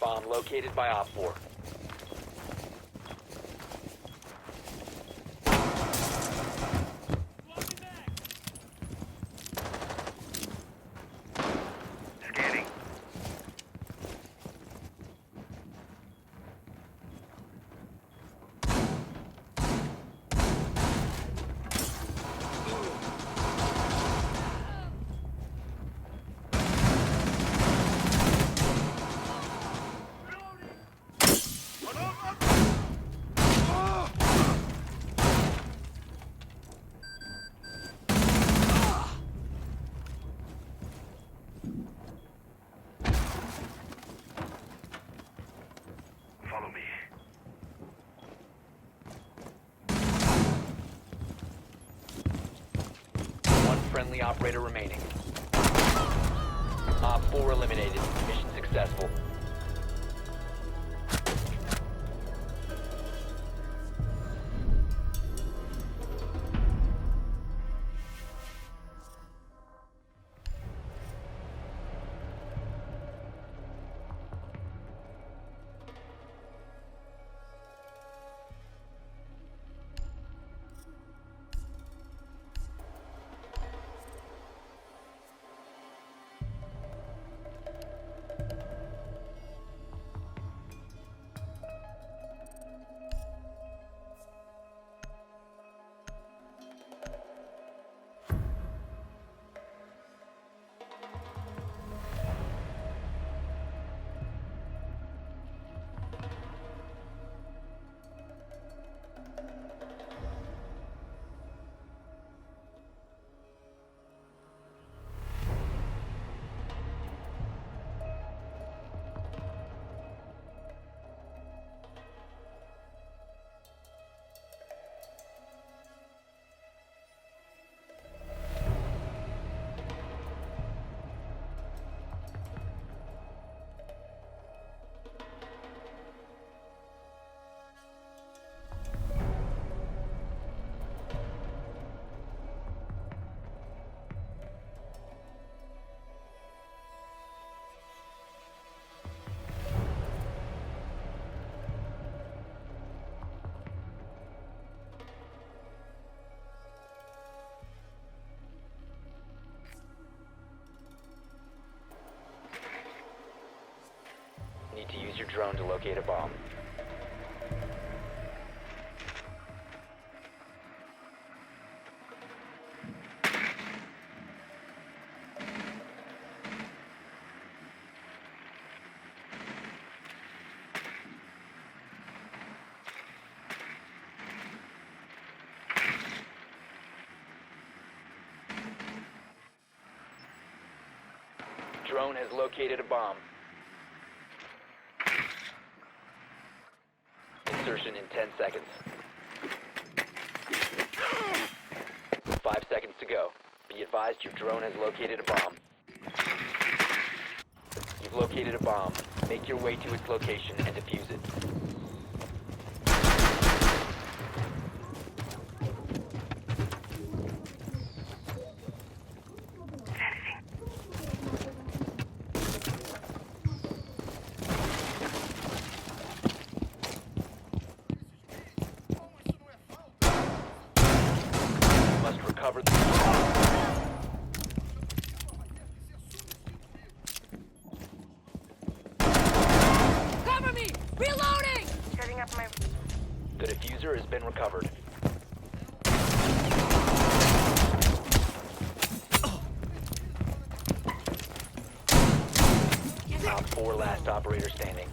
Bomb located by Op 4. Scanning. Follow me. One friendly operator remaining. Op 4 eliminated. Mission successful. Need to use your drone to locate a bomb. Drone has located a bomb. Insertion in 10 seconds. 5 seconds to go. Be advised your drone has located a bomb. You've located a bomb. Make your way to its location and defuse it. Must recover the... Cover me! Reloading! Setting up my... The diffuser has been recovered. Op 4 last operator standing.